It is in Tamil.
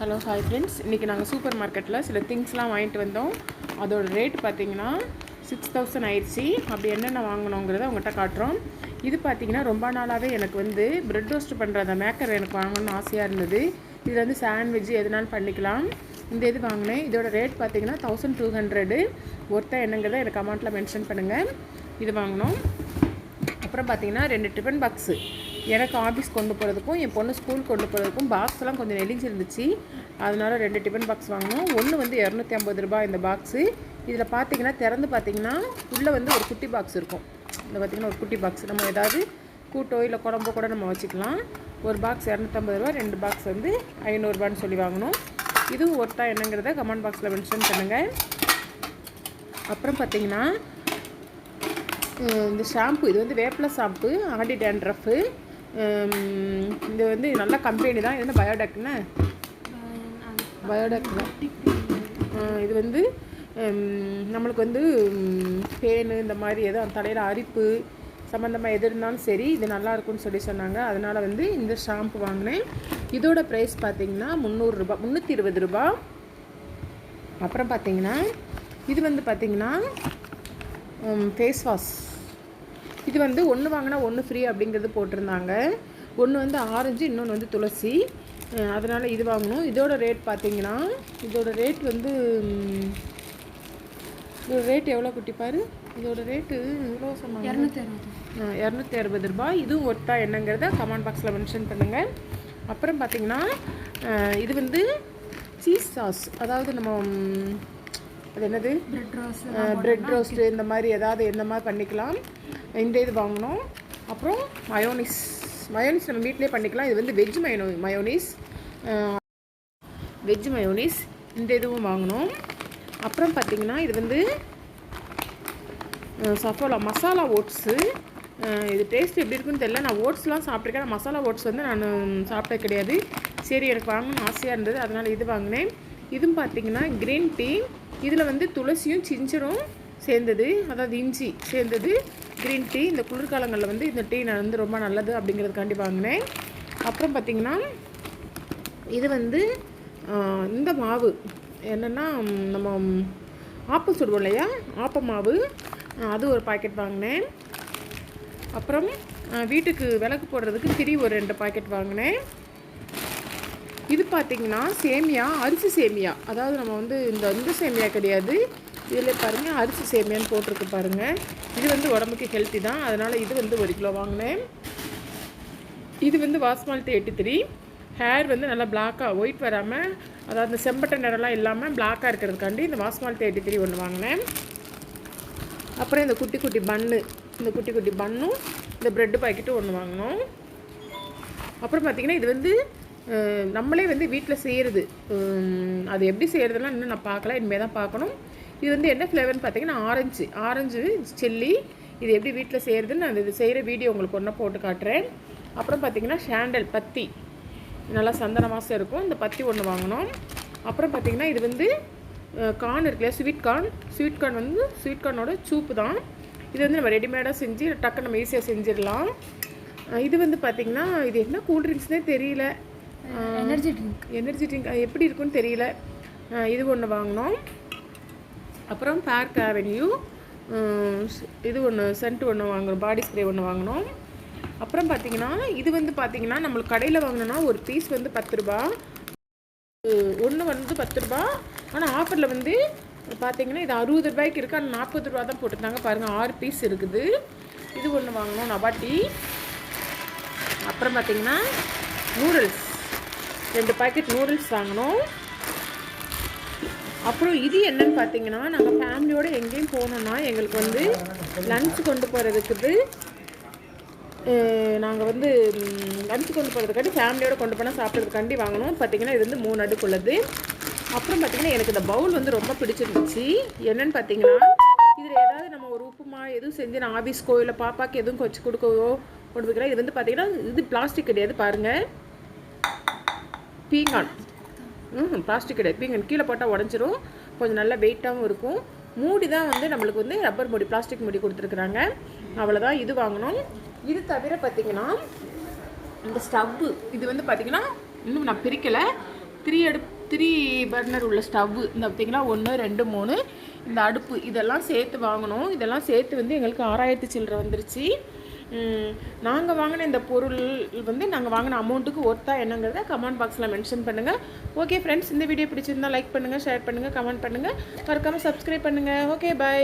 ஹலோ ஹாய் ஃப்ரெண்ட்ஸ், இன்றைக்கி நாங்கள் சூப்பர் மார்க்கெட்டில் சில திங்ஸ்லாம் வாங்கிட்டு வந்தோம். அதோட ரேட் பார்த்திங்கன்னா 6000 ஆயிடுச்சு. அப்படி என்னென்ன வாங்கணுங்கிறத உங்கள்கிட்ட காட்டுறோம். இது பார்த்திங்கன்னா ரொம்ப நாளாகவே எனக்கு வந்து ப்ரெட் ரோஸ்ட் பண்ணுற அந்த மேக்கர் எனக்கு வாங்கணும்னு ஆசையாக இருந்தது. இதில் வந்து சாண்ட்விட்ஜ் எதுனாலும் பண்ணிக்கலாம். இந்த இது வாங்கினேன். இதோட ரேட் பார்த்திங்கன்னா 1200. ஒருத்தர் என்னங்கிறத எனக்கு கமெண்ட்டில் மென்ஷன் பண்ணுங்கள். இது வாங்கினோம். அப்புறம் பார்த்திங்கன்னா 2 டிஃபன் பாக்ஸு எனக்கு ஆஃபீஸ் கொண்டு போகிறதுக்கும் என் பொண்ணு ஸ்கூல் கொண்டு போகிறதுக்கும் பாக்ஸ்லாம் கொஞ்சம் நெளிஞ்சிருந்துச்சு. அதனால் 2 டிஃபன் பாக்ஸ் வாங்கினோம். ஒன்று வந்து 250 ரூபாய் இந்த பாக்ஸு. இதில் பார்த்திங்கன்னா திறந்து பார்த்திங்கன்னா உள்ளே வந்து ஒரு குட்டி பாக்ஸ் இருக்கும். இந்த பார்த்திங்கன்னா ஒரு குட்டி பாக்ஸ், நம்ம ஏதாவது கூட்டோ இல்லை குழம்போ கூட நம்ம வச்சுக்கலாம். ஒரு பாக்ஸ் 250 ரூபா, 2 பாக்ஸ் வந்து 500 ரூபான்னு சொல்லி வாங்கணும். இதுவும் ஒருத்தா என்னங்கிறத கமெண்ட் பாக்ஸில் மென்ஷன் பண்ணுங்கள். அப்புறம் பார்த்திங்கன்னா இந்த ஷாம்பு, இது வந்து வேப்பிலை ஷாம்பு, ஆடி டேண்ட்ரஃபு. இது வந்து நல்ல கம்பெனி தான். இது வந்து பயோடெக்னு தான். இது வந்து நம்மளுக்கு வந்து பேனு இந்த மாதிரி எதோ தலையில் அரிப்பு சம்மந்தமாக எது இருந்தாலும் சரி இது நல்லாயிருக்குன்னு சொல்லி சொன்னாங்க. அதனால் வந்து இந்த ஷாம்பு வாங்கினேன். இதோட ப்ரைஸ் பார்த்திங்கன்னா 300 ரூபா, 320 ரூபா. அப்புறம் பார்த்திங்கன்னா இது வந்து பார்த்திங்கன்னா ஃபேஸ் வாஷ். இது வந்து ஒன்று வாங்கினா ஒன்று ஃப்ரீ அப்படிங்கிறது போட்டிருந்தாங்க. ஒன்று வந்து ஆரஞ்சு, இன்னொன்று வந்து துளசி. அதனால் இது வாங்கணும். இதோட ரேட் பார்த்திங்கன்னா இதோட ரேட் வந்து இதோட ரேட் எவ்வளோ குட்டிப்பார். இதோட ரேட்டு எவ்வளோ சொன்னாங்க? 260 ரூபாய். இதுவும் ஒர்த்தா என்னங்கிறத கமெண்ட் பாக்ஸில் மென்ஷன் பண்ணுங்கள். அப்புறம் பார்த்திங்கன்னா இது வந்து சீஸ் சாஸ், அதாவது நம்ம அது என்னது ப்ரெட் ரோஸ்ட்டு இந்த மாதிரி ஏதாவது எந்த மாதிரி பண்ணிக்கலாம். இந்த இது வாங்கணும். அப்புறம் மயோனிஸ் நம்ம வீட்டிலே பண்ணிக்கலாம். இது வந்து வெஜ் மயோனிஸ் இந்த இதுவும் வாங்கணும். அப்புறம் பார்த்திங்கன்னா இது வந்து சஃபோலா மசாலா ஓட்ஸு. இது டேஸ்ட் எப்படி இருக்குன்னு தெரியல. நான் ஓட்ஸ்லாம் சாப்பிட்ருக்கேன். மசாலா ஓட்ஸ் வந்து நான் சாப்பிட்டது கிடையாது. சரி, எனக்கு வாங்கணும்னு ஆசையாக இருந்தது, அதனால் இது வாங்கினேன். இதுவும் பார்த்திங்கன்னா க்ரீன் டீ. இதில் வந்து துளசியும் சிஞ்சரும் சேர்ந்தது, அதாவது இஞ்சி சேர்ந்தது க்ரீன் டீ. இந்த குளிர்காலங்களில் வந்து இந்த டீ நான் வந்து ரொம்ப நல்லது அப்படிங்கிறதுக்காண்டி வாங்கினேன். அப்புறம் பார்த்திங்கன்னா இது வந்து இந்த மாவு என்னென்னா நம்ம ஆப்பம் சுடுவோம் இல்லையா, ஆப்ப மாவு, அது ஒரு பாக்கெட் வாங்கினேன். அப்புறம் வீட்டுக்கு விளக்கு போடுறதுக்கு திரி ஒரு 2 பாக்கெட் வாங்கினேன். இது பார்த்திங்கன்னா சேமியா, அரிசி சேமியா, அதாவது நம்ம வந்து இந்த சேமியா கிடையாது. இதில் பாருங்கள் அரிசி சேமியான்னு போட்டிருக்கு பாருங்கள். இது வந்து உடம்புக்கு ஹெல்த்தி தான். அதனால் இது வந்து 1 கிலோ வாங்கினேன். இது வந்து வாஸ்மாலிட்டி 83. ஹேர் வந்து நல்லா பிளாக்காக ஒயிட் வராமல், அதாவது இந்த செம்பட்டை நிறம்லாம் இல்லாமல் பிளாக்காக இருக்கிறதுக்காண்டி இந்த வாஸ்மாலிட்டி 83 ஒன்று வாங்கினேன். அப்புறம் இந்த குட்டி குட்டி பன்னும் இந்த ப்ரெட்டு பாக்கெட்டும் ஒன்று வாங்கினோம். அப்புறம் பார்த்திங்கன்னா இது வந்து நம்மளே வந்து வீட்டில் செய்கிறது. அது எப்படி செய்கிறதுலாம் இன்னும் நான் பார்க்கல, இனிமேல் தான் பார்க்கணும். இது வந்து என்ன ஃப்ளேவர்னு பார்த்திங்கன்னா ஆரஞ்சு சில்லி. இது எப்படி வீட்டில் செய்கிறதுன்னு நான் இது செய்கிற வீடியோ உங்களுக்கு ஒன்றா போட்டு காட்டுறேன். அப்புறம் பார்த்திங்கன்னா ஷாண்டல் பத்தி, நல்லா சந்தன வாசம் இருக்கும். இந்த பத்தி ஒன்று வாங்கினோம். அப்புறம் பார்த்திங்கன்னா இது வந்து கார்ன் இருக்குல்லையா, ஸ்வீட் கார்ன் வந்து ஸ்வீட் கார்னோட சூப்பு தான். இது வந்து நம்ம ரெடிமேடாக செஞ்சு டக்கு நம்ம ஈஸியாக செஞ்சிடலாம். இது வந்து பார்த்திங்கன்னா இது என்ன கூல்ட்ரிங்க்ஸ்னே தெரியல, எனர்ஜி ட்ரிங்க் எப்படி இருக்குன்னு தெரியல. இது ஒன்று வாங்கினோம். அப்புறம் பார்க் அவென்யூ இது ஒன்று சென்ட் ஒன்று வாங்குகிறோம், பாடி ஸ்ப்ரே ஒன்று வாங்கினோம். அப்புறம் பார்த்திங்கன்னா இது வந்து பார்த்திங்கன்னா நம்மளுக்கு கடையில் வாங்கினோன்னா ஒரு பீஸ் வந்து 10 ரூபா, ஒன்று வந்து 10 ரூபா. ஆனால் ஆஃபரில் வந்து பார்த்திங்கன்னா இது 60 ரூபாய்க்கு இருக்குது. ஆனால் 40 ரூபா தான் போட்டிருந்தாங்க பாருங்கள். 6 பீஸ் இருக்குது. இது ஒன்று வாங்கினோம், நபாட்டி. அப்புறம் பார்த்திங்கன்னா நூடுல்ஸ் 2 பாக்கெட் நூடுல்ஸ் வாங்கினோம். அப்புறம் இது என்னன்னு பார்த்தீங்கன்னா நாங்கள் ஃபேமிலியோடு எங்கேயும் போனோன்னா எங்களுக்கு வந்து லன்ச் கொண்டு போகிறதுக்கு நாங்கள் வந்து லன்ச் கொண்டு போகிறதுக்காண்டி ஃபேமிலியோடு கொண்டு போனால் சாப்பிட்றதுக்காண்டி வாங்கணும். பார்த்திங்கன்னா இது வந்து 3 அடுக்கு உள்ளது. அப்புறம் பார்த்திங்கன்னா எனக்கு இந்த பவுல் வந்து ரொம்ப பிடிச்சிருந்துச்சு. என்னென்னு பார்த்தீங்கன்னா இதில் ஏதாவது நம்ம ஒரு உப்புமா எதுவும் செஞ்சு நான் ஆஃபீஸ்க்கோ இல்லை பாப்பாவுக்கு எதுவும் வச்சு கொடுக்கவோ கொண்டு போய்க்கிறேன். இது வந்து பார்த்திங்கன்னா இது பிளாஸ்டிக் கிடையாது பாருங்கள், பீங்கான். பிளாஸ்டிக் கிடையாது, பீங்கான். கீழே போட்டால் உடஞ்சிரும். கொஞ்சம் நல்லா வெயிட்டாகவும் இருக்கும். மூடி தான் வந்து நம்மளுக்கு வந்து ரப்பர் மூடி, பிளாஸ்டிக் மூடி கொடுத்துருக்குறாங்க. அவ்வளோதான். இது வாங்கணும். இது தவிர பார்த்திங்கன்னா இந்த ஸ்டவ்வு, இது வந்து பார்த்திங்கன்னா இன்னும் நான் பிரிக்கலை. த்ரீ பர்னர் உள்ள ஸ்டவ்வு இந்த பார்த்திங்கன்னா 1 2 3 இந்த அடுப்பு இதெல்லாம் சேர்த்து வாங்கினோம். இதெல்லாம் சேர்த்து வந்து எங்களுக்கு 6000 சில்லரை வந்துருச்சு. நாங்கள் வாங்கின இந்த பொருள் வந்து நாங்கள் வாங்கின அமௌண்ட்டுக்கு ஒர்த்தா என்னங்கிறத கமெண்ட் பாக்ஸில் மென்ஷன் பண்ணுங்கள். ஓகே ஃப்ரெண்ட்ஸ், இந்த வீடியோ பிடிச்சிருந்தால் லைக் பண்ணுங்கள், ஷேர் பண்ணுங்கள், கமெண்ட் பண்ணுங்கள், மறக்காமல் சப்ஸ்கிரைப் பண்ணுங்கள். Okay, by.